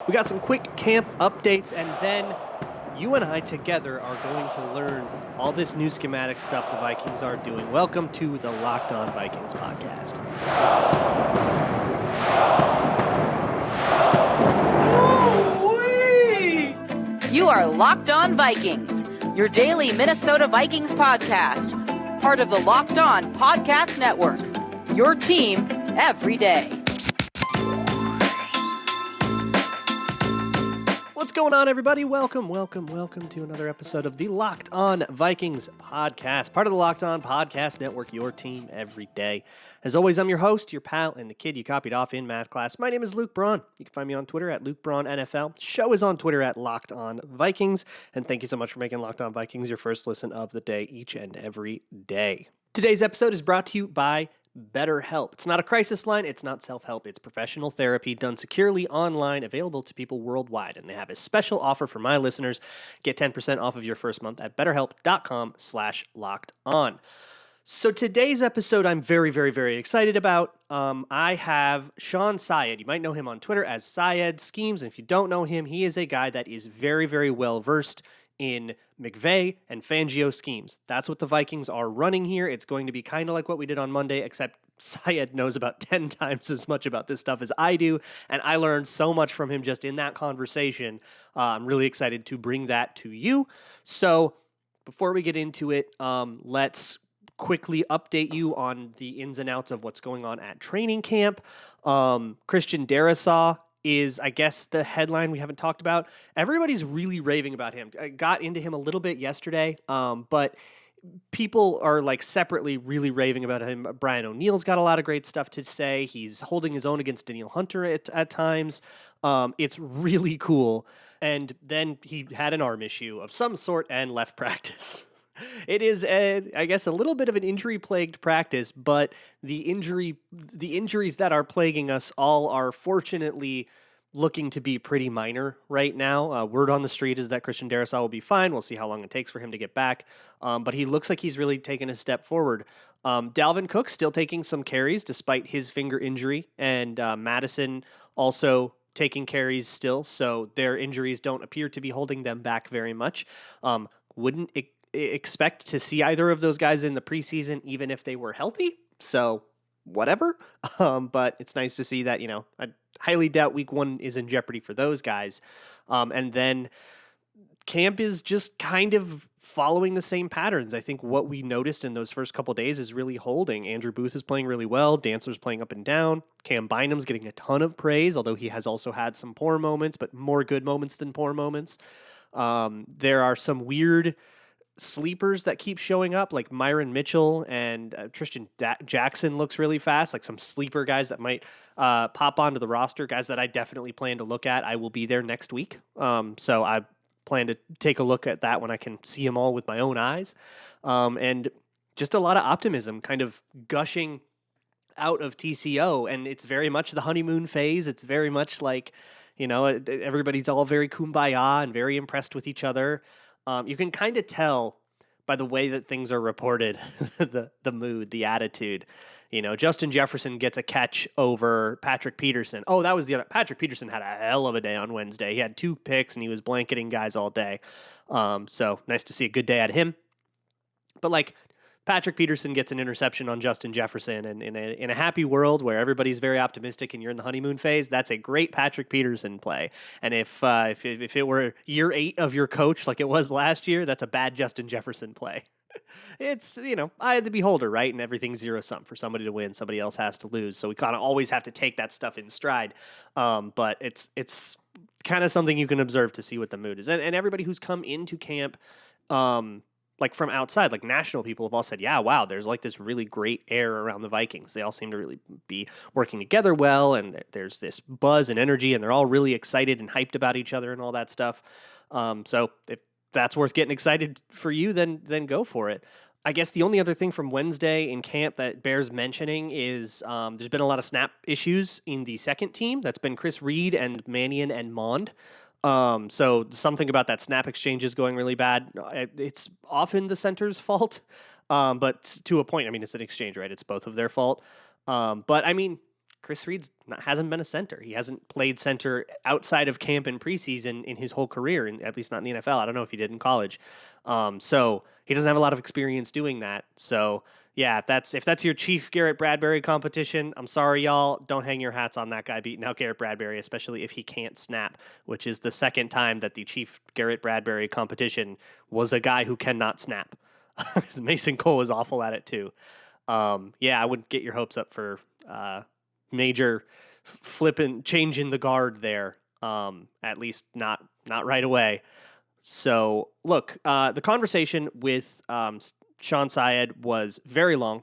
We got some quick camp updates, and then you and I together are going to learn all this new schematic stuff the Vikings are doing. Welcome to the Locked On Vikings podcast. You are Locked On Vikings, your daily Minnesota Vikings podcast, part of the Locked On Podcast Network, your team every day. What's going on, everybody? Welcome to another episode of the Locked On Vikings podcast, part of the Locked On Podcast Network, your team every day. As always, I'm your host, your pal, and the kid you copied off in math class. My name is Luke Braun. You can find me on Twitter at Luke Braun NFL. Show is on Twitter at Locked On Vikings. And thank you so much for making Locked On Vikings your first listen of the day each and every day. Today's episode is brought to you by BetterHelp. It's not a crisis line. It's not self-help. It's professional therapy done securely online, available to people worldwide. And they have a special offer for my listeners. Get 10% off of your first month at betterhelp.com/lockedon. So today's episode, I'm very, very, very excited about. I have Sean Syed. You might know him on Twitter as Syed Schemes. And if you don't know him, he is a guy that is very, very well versed in McVay and Fangio schemes. That's what the Vikings are running here. It's going to be kind of like what we did on Monday, except Syed knows about 10 times as much about this stuff as I do, and I learned so much from him just in that conversation. I'm really excited to bring that to you. So before we get into it, let's quickly update you on the ins and outs of what's going on at training camp. Christian Darrisaw is, I guess, the headline we haven't talked about. Everybody's really raving about him. I got into him a little bit yesterday, but people are like separately really raving about him. Brian O'Neill's got a lot of great stuff to say. He's holding his own against Danielle Hunter at times. It's really cool. And then he had an arm issue of some sort and left practice. It is, I guess, a little bit of an injury-plagued practice, but the injuries that are plaguing us all are fortunately looking to be pretty minor right now. Word on the street is that Christian Darrisaw will be fine. We'll see how long it takes for him to get back, but he looks like he's really taken a step forward. Dalvin Cook still taking some carries despite his finger injury, and Madison also taking carries still, so their injuries don't appear to be holding them back very much. Wouldn't expect to see either of those guys in the preseason, even if they were healthy. So whatever. But it's nice to see that, I highly doubt week one is in jeopardy for those guys. And then camp is just kind of following the same patterns. I think what we noticed in those first couple days is really holding. Andrew Booth is playing really well. Dancer's playing up and down. Cam Bynum's getting a ton of praise, although he has also had some poor moments, but more good moments than poor moments. There are some weird sleepers that keep showing up, like Myron Mitchell and Tristan Jackson looks really fast, like some sleeper guys that might pop onto the roster, guys that I definitely plan to look at. I will be there next week. So I plan to take a look at that when I can see them all with my own eyes. And just a lot of optimism kind of gushing out of TCO. And it's very much the honeymoon phase. It's very much like, everybody's all very kumbaya and very impressed with each other. You can kind of tell by the way that things are reported, the mood, the attitude. Justin Jefferson gets a catch over Patrick Peterson. Oh, that was the other. Patrick Peterson had a hell of a day on Wednesday. He had 2 picks and he was blanketing guys all day. So nice to see a good day out of him. But Patrick Peterson gets an interception on Justin Jefferson, and in a happy world where everybody's very optimistic and you're in the honeymoon phase, that's a great Patrick Peterson play. And if it were year 8 of your coach like it was last year, that's a bad Justin Jefferson play. It's, eye of the beholder, right? And everything's zero-sum. For somebody to win, somebody else has to lose. So we kind of always have to take that stuff in stride. But it's kind of something you can observe to see what the mood is. And everybody who's come into camp, from outside, national people have all said, yeah, wow, there's this really great air around the Vikings. They all seem to really be working together well, and there's this buzz and energy, and they're all really excited and hyped about each other and all that stuff. So if that's worth getting excited for you, then go for it. I guess the only other thing from Wednesday in camp that bears mentioning is there's been a lot of snap issues in the second team. That's been Chris Reed and Mannion and Mond. So something about that snap exchange is going really bad. It's often the center's fault, but to a point. I mean, it's an exchange, right? It's both of their fault. But I mean, Chris Reed's hasn't been a center. He hasn't played center outside of camp and preseason in his whole career, and at least not in the NFL. I don't know if he did in college. So he doesn't have a lot of experience doing that. So yeah, if that's your Chief Garrett Bradbury competition, I'm sorry, y'all. Don't hang your hats on that guy beating out Garrett Bradbury, especially if he can't snap, which is the second time that the Chief Garrett Bradbury competition was a guy who cannot snap. Mason Cole was awful at it too. Yeah, I wouldn't get your hopes up for major flipping changing the guard there. At least not right away. So look, the conversation with Sean Syed was very long,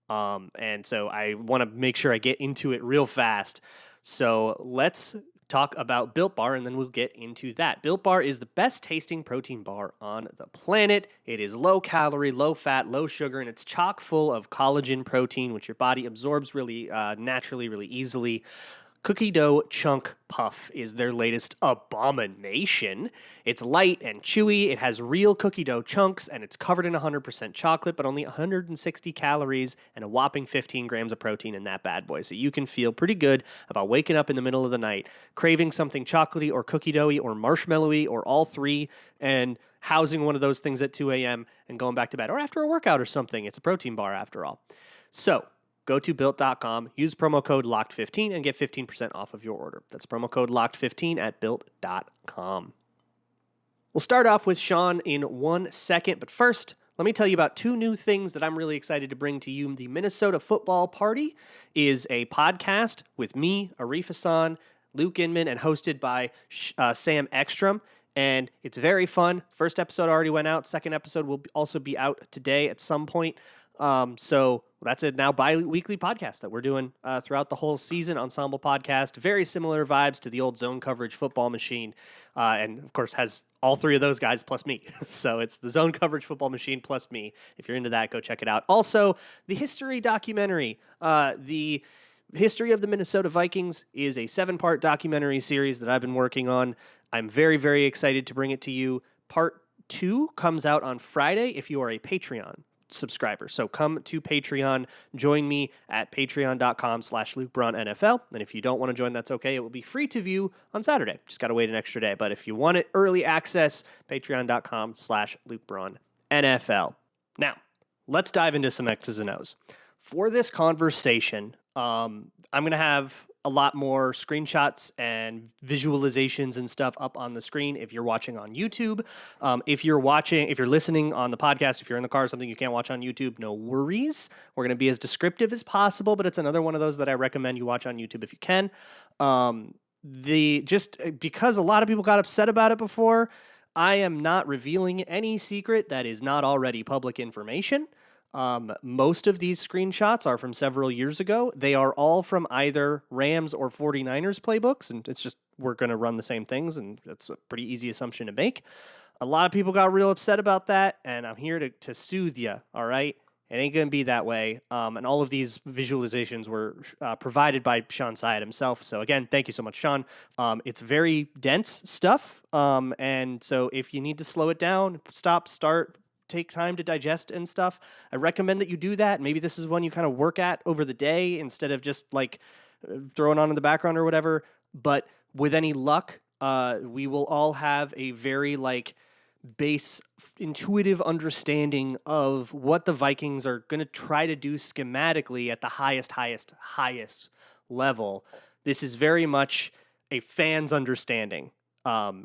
and so I want to make sure I get into it real fast. So let's talk about Built Bar, and then we'll get into that. Built Bar is the best tasting protein bar on the planet. It is low calorie, low fat, low sugar, and it's chock full of collagen protein, which your body absorbs really naturally, really easily. Cookie dough chunk puff is their latest abomination. It's light and chewy, it has real cookie dough chunks, and it's covered in 100% chocolate, but only 160 calories and a whopping 15 grams of protein in that bad boy. So you can feel pretty good about waking up in the middle of the night, craving something chocolatey or cookie doughy or marshmallowy or all three, and housing one of those things at 2 a.m. and going back to bed, or after a workout or something. It's a protein bar after all. So, go to built.com, use promo code LOCKED15 and get 15% off of your order. That's promo code LOCKED15 at built.com. We'll start off with Sean in 1 second, but first, let me tell you about two new things that I'm really excited to bring to you. The Minnesota Football Party is a podcast with me, Arif Hassan, Luke Inman, and hosted by Sam Ekstrom. And it's very fun. First episode already went out. Second episode will also be out today at some point. So that's a now bi-weekly podcast that we're doing throughout the whole season. Ensemble podcast, very similar vibes to the old Zone Coverage Football Machine, and of course has all three of those guys plus me. So it's the Zone Coverage Football Machine plus me. If you're into that, go check it out. Also, the history documentary, the History of the Minnesota Vikings, is a 7-part documentary series that I've been working on. I'm very, very excited to bring it to you. Part 2 comes out on Friday if you are a Patreon subscriber. So come to Patreon, join me at patreon.com/LukeBraunNFL. And if you don't want to join, that's okay. It will be free to view on Saturday. Just got to wait an extra day. But if you want it early access, patreon.com/LukeBraunNFL. Now, let's dive into some X's and O's. For this conversation, I'm going to have a lot more screenshots and visualizations and stuff up on the screen if you're watching on YouTube. If you're listening on the podcast, if you're in the car or something you can't watch on YouTube, no worries. We're going to be as descriptive as possible, but it's another one of those that I recommend you watch on YouTube if you can. Because a lot of people got upset about it before, I am not revealing any secret that is not already public information. Most of these screenshots are from several years ago. They are all from either Rams or 49ers playbooks, and it's just we're going to run the same things, and that's a pretty easy assumption to make. A lot of people got real upset about that, and I'm here to soothe you, all right? It ain't going to be that way. And all of these visualizations were provided by Sean Syed himself. So again, thank you so much, Sean. It's very dense stuff, and so if you need to slow it down, stop, start, take time to digest and stuff, I recommend that you do that. Maybe this is one you kind of work at over the day instead of just like throwing on in the background or whatever. But with any luck, we will all have a very base intuitive understanding of what the Vikings are going to try to do schematically at the highest level. This is very much a fan's understanding.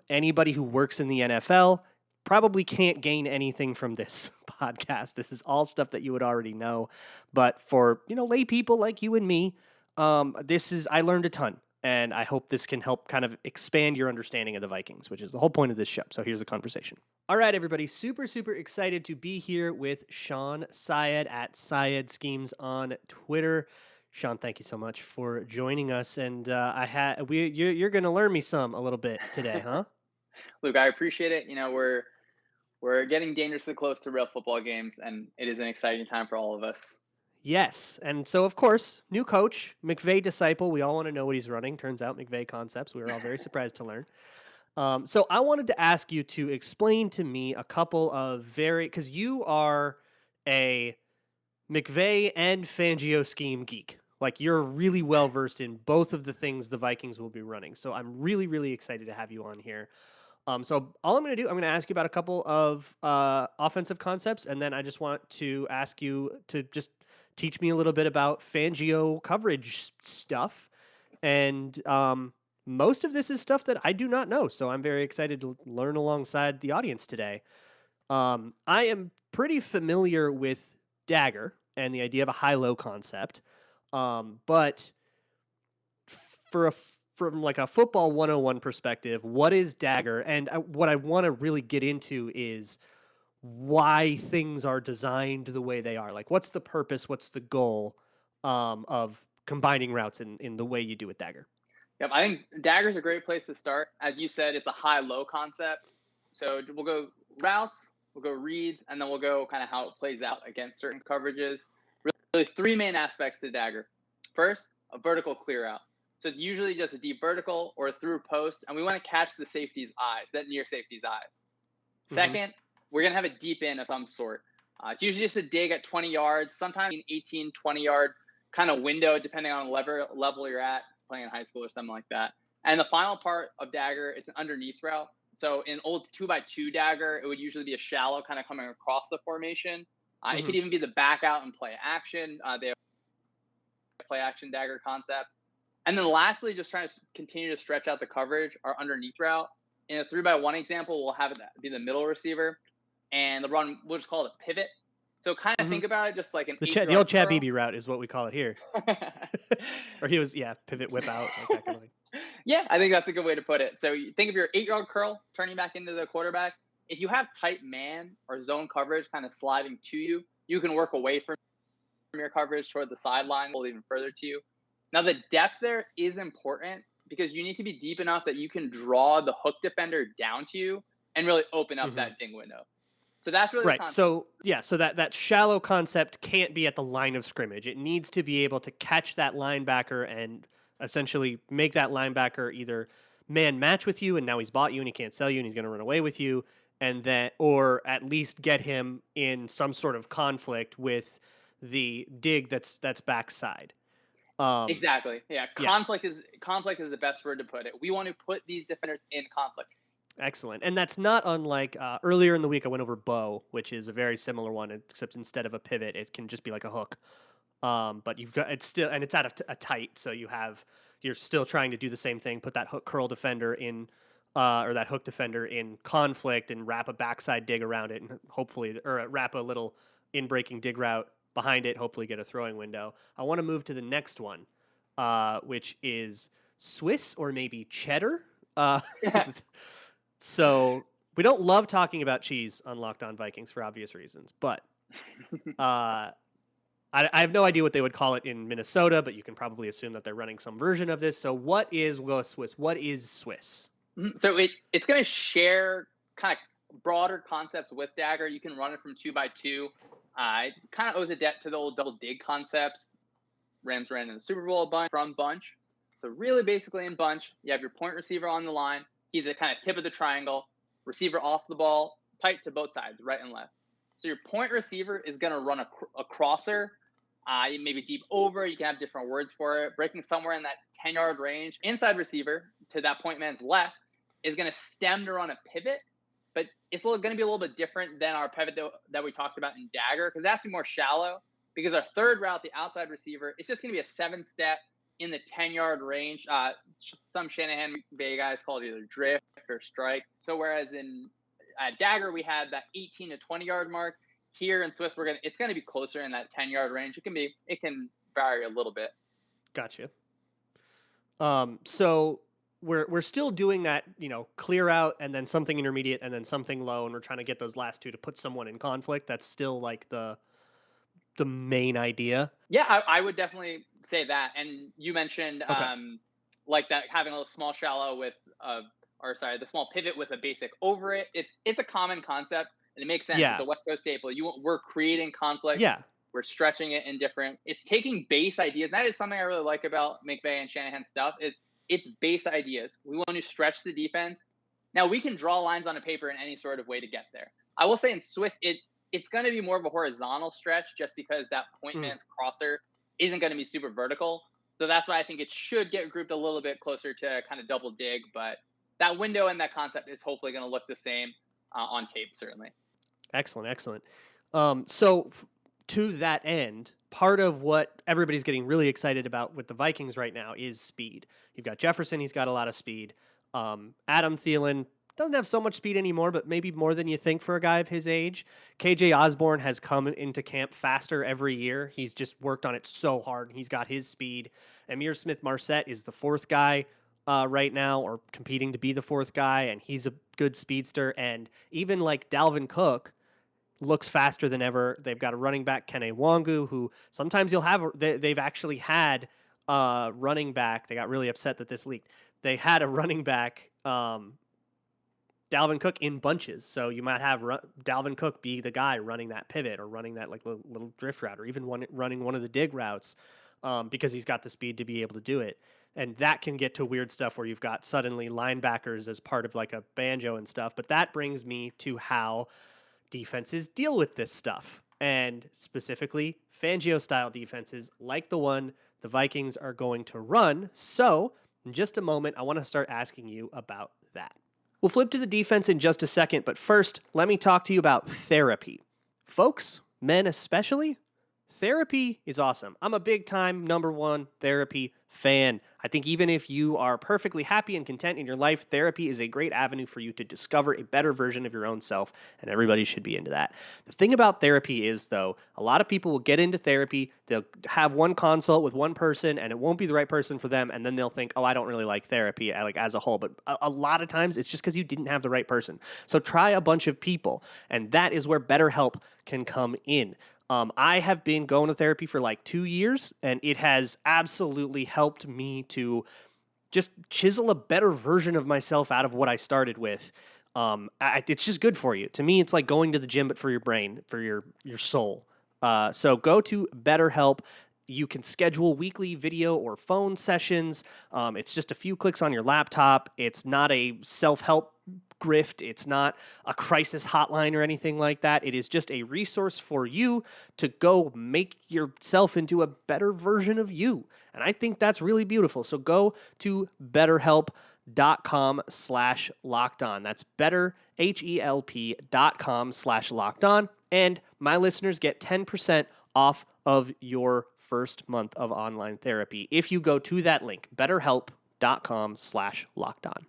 Anybody who works in the NFL probably can't gain anything from this podcast. This is all stuff that you would already know. But for, lay people like you and me, I learned a ton. And I hope this can help kind of expand your understanding of the Vikings, which is the whole point of this show. So here's the conversation. All right, everybody. Super, super excited to be here with Sean Syed at Syed Schemes on Twitter. Sean, thank you so much for joining us. And you're going to learn me a little bit today, huh? Luke, I appreciate it. We're getting dangerously close to real football games, and it is an exciting time for all of us. Yes. And so, of course, new coach, McVay disciple. We all want to know what he's running. Turns out McVay concepts. We were all very surprised to learn. So I wanted to ask you to explain to me a couple of because you are a McVay and Fangio scheme geek. Like you're really well versed in both of the things the Vikings will be running. So I'm really, really excited to have you on here. So all I'm going to do, I'm going to ask you about a couple of offensive concepts, and then I just want to ask you to just teach me a little bit about Fangio coverage stuff. And most of this is stuff that I do not know, so I'm very excited to learn alongside the audience today. I am pretty familiar with Dagger and the idea of a high-low concept, but from like a football 101 perspective, what is Dagger? And what I want to really get into is why things are designed the way they are. Like, what's the purpose? What's the goal of combining routes in the way you do with Dagger? Yep, I think Dagger's a great place to start. As you said, it's a high-low concept. So we'll go routes, we'll go reads, and then we'll go kind of how it plays out against certain coverages. Really, three main aspects to Dagger. First, a vertical clear out. So it's usually just a deep vertical or a through post, and we want to catch the safety's eyes, that near safety's eyes. Second, we're going to have a deep in of some sort. It's usually just a dig at 20 yards, sometimes an 18, 20-yard kind of window, depending on level you're at, playing in high school or something like that. And the final part of Dagger, it's an underneath route. So in old 2x2 Dagger, it would usually be a shallow kind of coming across the formation. It could even be the back out and play action. They have play action Dagger concepts. And then lastly, just trying to continue to stretch out the coverage, our underneath route. In a 3x1 example, we'll have it be the middle receiver. And the run, we'll just call it a pivot. So kind of think about it just like an the old Chad Beebe route is what we call it here. Or he was, pivot whip out. Like that kind of thing. Yeah, I think that's a good way to put it. So you think of your 8-yard curl turning back into the quarterback. If you have tight man or zone coverage kind of sliding to you, you can work away from your coverage toward the sideline, or even further to you. Now, the depth there is important because you need to be deep enough that you can draw the hook defender down to you and really open up that ding window. So that's really right. So that shallow concept can't be at the line of scrimmage. It needs to be able to catch that linebacker and essentially make that linebacker either man match with you, and now he's bought you and he can't sell you and he's going to run away with you, and then or at least get him in some sort of conflict with the dig that's backside. Exactly. Yeah. Conflict is the best word to put it. We want to put these defenders in conflict. Excellent. And that's not unlike earlier in the week I went over bow, which is a very similar one, except instead of a pivot, it can just be like a hook. But you've got it's still, and it's at a tight, so you're still trying to do the same thing, put that hook curl defender in or that hook defender in conflict and wrap a backside dig around it and hopefully or wrap a little in breaking dig route behind it, hopefully get a throwing window. I want to move to the next one, which is Swiss or maybe cheddar. So we don't love talking about cheese on Locked On Vikings for obvious reasons, but I have no idea what they would call it in Minnesota, but you can probably assume that they're running some version of this. So what is Swiss? What is Swiss? So it's going to share kind of broader concepts with Dagger. You can run it from 2x2. It kind of owes a debt to the old double dig concepts. Rams ran in the Super Bowl from bunch. So really basically in bunch, you have your point receiver on the line. He's at kind of tip of the triangle, receiver off the ball, tight to both sides, right and left. So your point receiver is going to run a crosser, maybe deep over. You can have different words for it, breaking somewhere in that 10-yard range. Inside receiver to that point man's left is going to stem to run a pivot, but it's going to be a little bit different than our pivot that we talked about in Dagger, because that's more shallow. Because our third route, the outside receiver, it's just going to be a 7-step in the 10-yard range. Some Shanahan Bay guys call it either drift or strike. So whereas in Dagger we had that 18 to 20-yard mark, here in Swiss it's going to be closer in that 10-yard range. It can vary a little bit. Gotcha. So we're still doing that, clear out and then something intermediate and then something low, and we're trying to get those last two to put someone in conflict. That's still like the main idea. Yeah, I would definitely say that. And you mentioned like that, having a small shallow with the small pivot with a basic over it. It's a common concept and it makes sense. Yeah. It's a West Coast staple. We're creating conflict. Yeah. We're stretching it in different. It's taking base ideas. And that is something I really like about McVay and Shanahan stuff. It's base ideas. We want to stretch the defense. Now we can draw lines on a paper in any sort of way to get there. I will say in Swiss, it's going to be more of a horizontal stretch just because that point man's crosser isn't going to be super vertical. So that's why I think it should get grouped a little bit closer to kind of double dig. But that window and that concept is hopefully going to look the same on tape, certainly. Excellent, excellent. So to that end, part of what everybody's getting really excited about with the Vikings right now is speed. You've got Jefferson; he's got a lot of speed. Adam Thielen doesn't have so much speed anymore, but maybe more than you think for a guy of his age. KJ Osborne has come into camp faster every year. He's just worked on it so hard. He's got his speed. Amir Smith-Marset is the fourth guy right now, or competing to be the fourth guy, and he's a good speedster. And even like Dalvin Cook looks faster than ever. They've got a running back, Kene Wangu, who sometimes you'll have. They've actually had running back. They got really upset that this leaked. They had a running back, Dalvin Cook, in bunches. So you might have Dalvin Cook be the guy running that pivot or running that like little drift route, or even running one of the dig routes, because he's got the speed to be able to do it. And that can get to weird stuff where you've got suddenly linebackers as part of like a banjo and stuff. But that brings me to how defenses deal with this stuff, and specifically Fangio style defenses like the one the Vikings are going to run. So in just a moment, I want to start asking you about that. We'll flip to the defense in just a second, but first, let me talk to you about therapy. Folks, men especially, therapy is awesome. I'm a big time #1 therapy fan. I think even if you are perfectly happy and content in your life, therapy is a great avenue for you to discover a better version of your own self, and everybody should be into that. The thing about therapy is, though, a lot of people will get into therapy, they'll have one consult with one person, and it won't be the right person for them, and then they'll think, oh, I don't really like therapy like as a whole. But a lot of times, it's just because you didn't have the right person. So try a bunch of people, and that is where BetterHelp can come in. I have been going to therapy for like 2 years, and it has absolutely helped me to just chisel a better version of myself out of what I started with. It's just good for you. To me, it's like going to the gym, but for your brain, for your soul. So go to BetterHelp. You can schedule weekly video or phone sessions. It's just a few clicks on your laptop. It's not a self-help grift. It's not a crisis hotline or anything like that. It is just a resource for you to go make yourself into a better version of you. And I think that's really beautiful. So go to betterhelp.com/lockedon. That's betterhelp.com/lockedon. And my listeners get 10% off of your first month of online therapy if you go to that link, betterhelp.com/lockedon.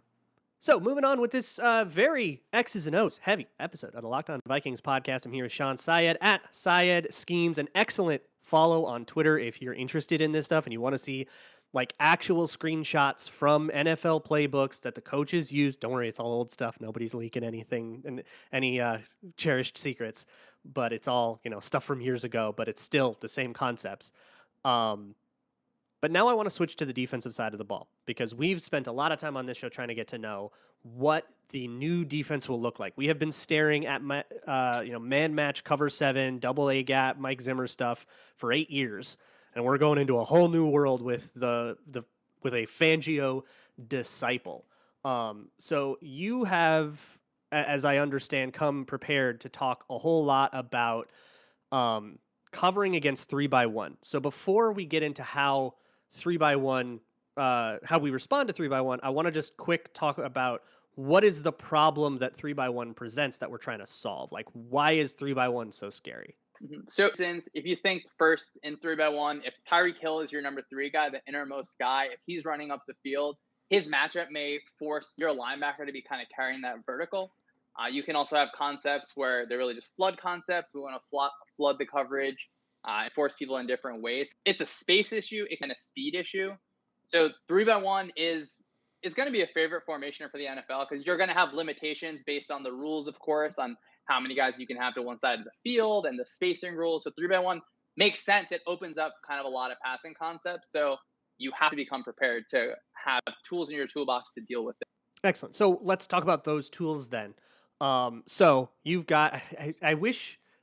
So, moving on with this very X's and O's heavy episode of the Locked On Vikings podcast. I'm here with Sean Syed at Syed Schemes, an excellent follow on Twitter if you're interested in this stuff and you want to see like actual screenshots from NFL playbooks that the coaches use. Don't worry, it's all old stuff. Nobody's leaking anything and any cherished secrets, but it's all, stuff from years ago, but it's still the same concepts. But now I want to switch to the defensive side of the ball, because we've spent a lot of time on this show trying to get to know what the new defense will look like. We have been staring at man match, cover 7, double A gap, Mike Zimmer stuff for 8 years, and we're going into a whole new world with with a Fangio disciple. So you have, as I understand, come prepared to talk a whole lot about covering against 3-by-1. So before we get into how 3-by-1, how we respond to 3-by-1, I want to just quick talk about what is the problem that 3-by-1 presents that we're trying to solve. Like, why is 3-by-1 so scary? So since if you think first in 3-by-1, if Tyreek Hill is your number 3 guy, the innermost guy, if he's running up the field, his matchup may force your linebacker to be kind of carrying that vertical. You can also have concepts where they're really just flood concepts. We want to flood the coverage and force people in different ways. It's a space issue. It's a speed issue. So 3-by-1 is going to be a favorite formation for the NFL, because you're going to have limitations based on the rules, of course, on how many guys you can have to one side of the field and the spacing rules. So 3-by-1 makes sense. It opens up kind of a lot of passing concepts. So you have to become prepared to have tools in your toolbox to deal with it. Excellent. So let's talk about those tools then. So you've got,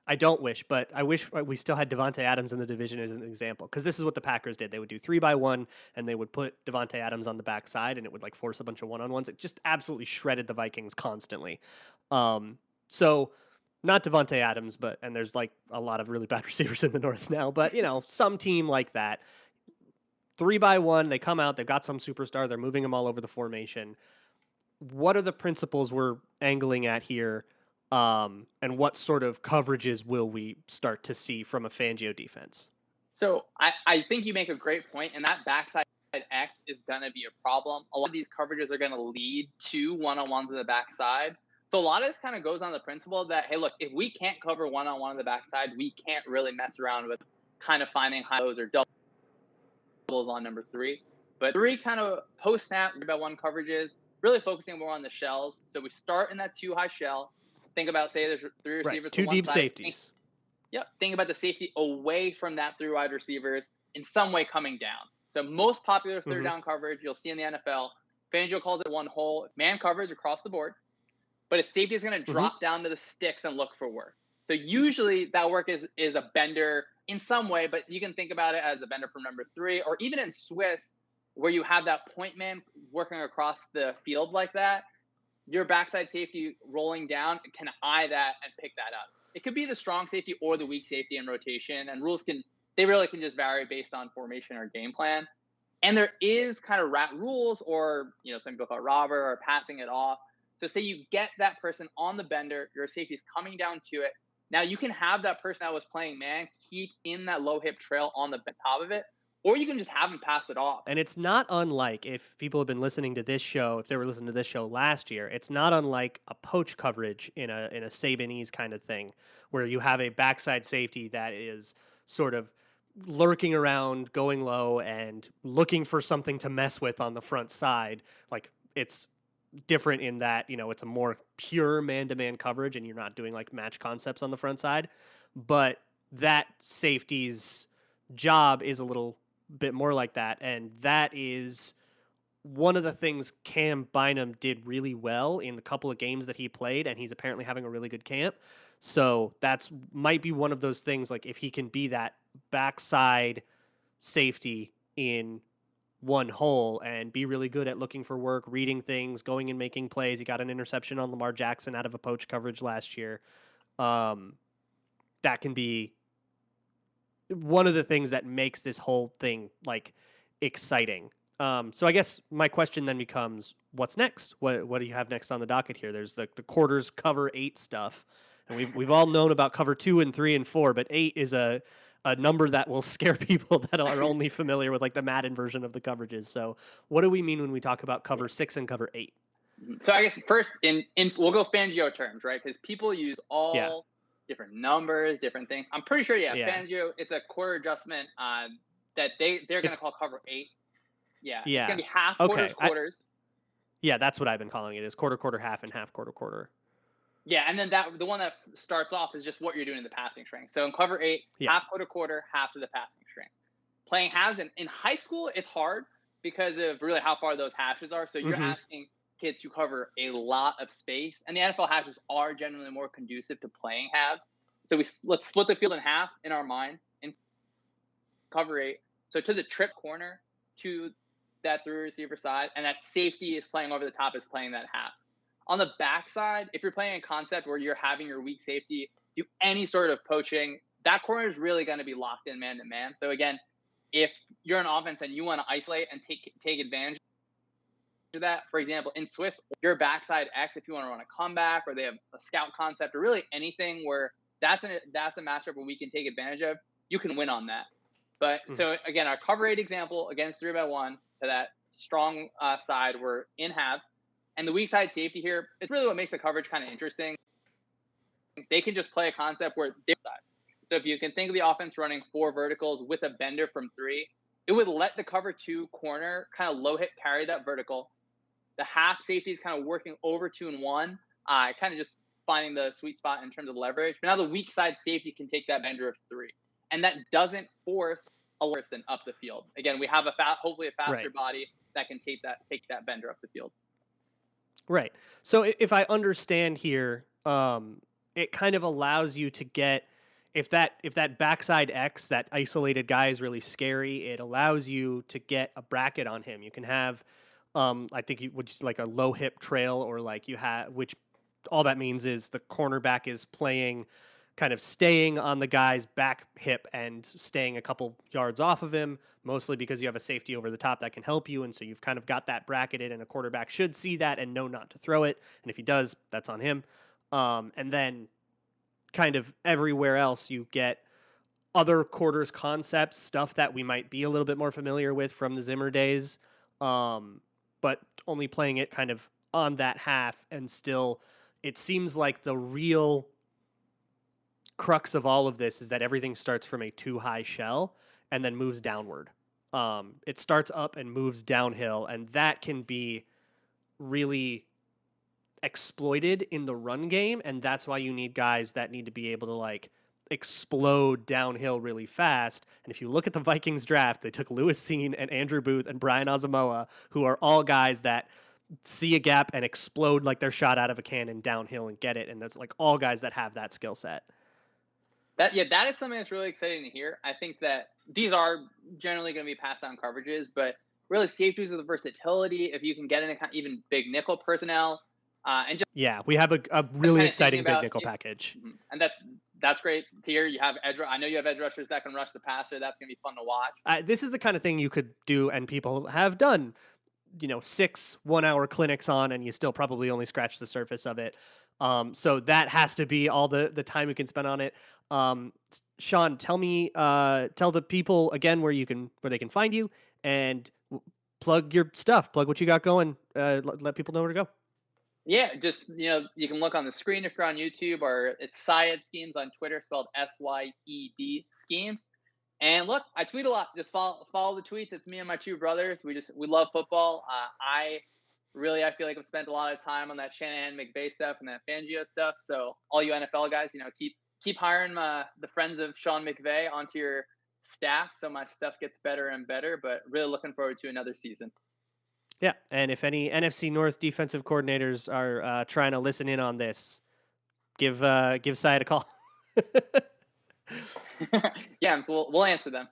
I don't wish, but I wish we still had Devontae Adams in the division as an example, because this is what the Packers did. They would do 3-by-1, and they would put Devontae Adams on the backside, and it would like force a bunch of one-on-ones. It just absolutely shredded the Vikings constantly. So Not Devontae Adams, and there's like a lot of really bad receivers in the North now, but some team like that. 3-by-1, they come out, they've got some superstar, they're moving them all over the formation. What are the principles we're angling at here? And what sort of coverages will we start to see from a Fangio defense? So I think you make a great point, and that backside X is going to be a problem. A lot of these coverages are going to lead to one-on-ones in the backside. So a lot of this kind of goes on the principle that, hey, look, if we can't cover one-on-one on the backside, we can't really mess around with kind of finding high lows or doubles on number 3. But 3 kind of post-snap, 3-by-1 coverages, really focusing more on the shells. So we start in that 2-high shell. Think about, say, there's 3 receivers Right, 2 on one deep side. safeties. Yep. Think about the safety away from that 3 wide receivers in some way coming down. So most popular third down coverage you'll see in the NFL. Fangio calls it one hole, man coverage across the board. But a safety is going to drop down to the sticks and look for work. So usually that work is a bender in some way, but you can think about it as a bender from number 3, or even in Swiss, where you have that point man working across the field like that. Your backside safety rolling down can eye that and pick that up. It could be the strong safety or the weak safety in rotation, and they really can just vary based on formation or game plan. And there is kind of rat rules, or some people call it robber or passing it off. So say you get that person on the bender, your safety is coming down to it. Now you can have that person that was playing man keep in that low hip trail on the top of it, or you can just have them pass it off. And it's not unlike, if people have been listening to this show, if they were listening to this show last year, it's not unlike a poach coverage in a Sabanese kind of thing, where you have a backside safety that is sort of lurking around, going low, and looking for something to mess with on the front side. Like, it's different in that, it's a more pure man-to-man coverage, and you're not doing like match concepts on the front side. But that safety's job is a little bit more like that, and that is one of the things Cam Bynum did really well in the couple of games that he played, and he's apparently having a really good camp. So that's might be one of those things, like if he can be that backside safety in one hole and be really good at looking for work, reading things, going and making plays. He got an interception on Lamar Jackson out of a poach coverage last year. That can be one of the things that makes this whole thing like exciting. So I guess my question then becomes, what's next? What do you have next on the docket here? There's the quarters cover 8 stuff, and we've all known about cover 2 and 3 and 4, but 8 is a number that will scare people that are only familiar with like the Madden version of the coverages. So what do we mean when we talk about cover 6 and cover 8? So I guess first in we'll go Fangio terms, right? Because people use all different numbers, different things. I'm pretty sure, Fangio, it's a quarter adjustment that they're going to call cover 8. Yeah. It's going to be half quarters, quarters. Yeah, that's what I've been calling it, is quarter, quarter, half, and half, quarter, quarter. Yeah, and then the one that starts off is just what you're doing in the passing string. So in cover 8, half quarter, quarter, half to the passing string. Playing halves in high school, it's hard because of really how far those hashes are. So you're asking kids to cover a lot of space, and the NFL hashes are generally more conducive to playing halves. So let's split the field in half in our minds in cover 8. So to the trip corner, to that 3 receiver side, and that safety is playing over the top, is playing that half. On the backside, if you're playing a concept where you're having your weak safety do any sort of poaching, that corner is really going to be locked in man to man. So again, if you're an offense and you want to isolate and take advantage of that, for example, in Swiss, your backside X, if you want to run a comeback, or they have a scout concept, or really anything where that's a matchup where we can take advantage of, you can win on that. But so again, our cover 8 example against 3-by-1 to that strong side, we're in halves. And the weak side safety here, it's really what makes the coverage kind of interesting. They can just play a concept where they're side. So if you can think of the offense running 4 verticals with a bender from 3, it would let the cover 2 corner kind of low hit carry that vertical. The half safety is kind of working over 2 and 1, kind of just finding the sweet spot in terms of leverage. But now the weak side safety can take that bender of 3, and that doesn't force a person up the field. Again, we have hopefully a faster body that can take that bender up the field. Right. So if I understand here, it kind of allows you to get, if that backside X, that isolated guy, is really scary, it allows you to get a bracket on him. You can have, I think you would just like a low hip trail, or like you have, which all that means is the cornerback is playing, kind of staying on the guy's back hip and staying a couple yards off of him, mostly because you have a safety over the top that can help you. And so you've kind of got that bracketed, and a quarterback should see that and know not to throw it. And if he does, that's on him. And then kind of everywhere else, you get other quarters concepts, stuff that we might be a little bit more familiar with from the Zimmer days, but only playing it kind of on that half. And still, it seems like the real crux of all of this is that everything starts from a too high shell and then moves downward. It starts up and moves downhill, and that can be really exploited in the run game. And that's why you need guys that need to be able to like explode downhill really fast. And if you look at the Vikings draft, they took Lewis Seen and Andrew Booth and Brian Asamoah, who are all guys that see a gap and explode like they're shot out of a cannon downhill and get it. And that's like all guys that have that skill set. That is something that's really exciting to hear. I think that these are generally going to be pass down coverages, but really safeties with the versatility. If you can get in even big nickel personnel, and just we have a really exciting big about, nickel package, and that's great to hear. You have I know you have edge rushers that can rush the passer. That's going to be fun to watch. This is the kind of thing you could do, and people have done, 6 1-hour clinics on, and you still probably only scratch the surface of it. So that has to be all the time you can spend on it. Sean, tell the people again where they can find you, and plug your stuff, plug what you got going. Let people know where to go. Yeah, just you can look on the screen if you're on YouTube, or it's Syed Schemes on Twitter, spelled SYED Schemes. And look, I tweet a lot. Just follow the tweets. It's me and my two brothers. We love football. I feel like I've spent a lot of time on that Shanahan McVay stuff and that Fangio stuff. So all you NFL guys, keep hiring the friends of Sean McVay onto your staff so my stuff gets better and better. But really looking forward to another season. Yeah, and if any NFC North defensive coordinators are trying to listen in on this, give Syed a call. Yeah, so we'll answer them.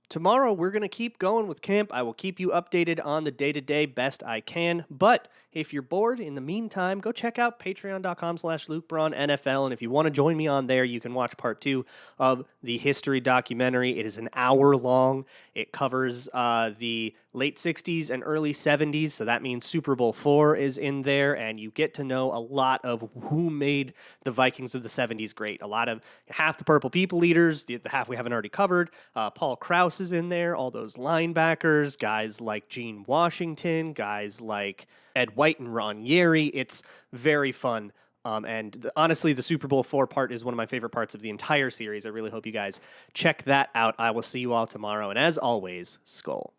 Tomorrow, we're going to keep going with camp. I will keep you updated on the day-to-day best I can. But if you're bored, in the meantime, go check out patreon.com/LukeBraunNFL. And if you want to join me on there, you can watch part 2 of the history documentary. It is an hour long. It covers the late 60s and early 70s. So that means Super Bowl IV is in there. And you get to know a lot of who made the Vikings of the 70s great. A lot of half the Purple People Eaters, the half we haven't already covered. Paul Krause is in there, all those linebackers, guys like Gene Washington, guys like Ed White and Ron Yeri. It's very fun. Honestly, the Super Bowl IV part is one of my favorite parts of the entire series. I really hope you guys check that out. I will see you all tomorrow. And as always, Skull.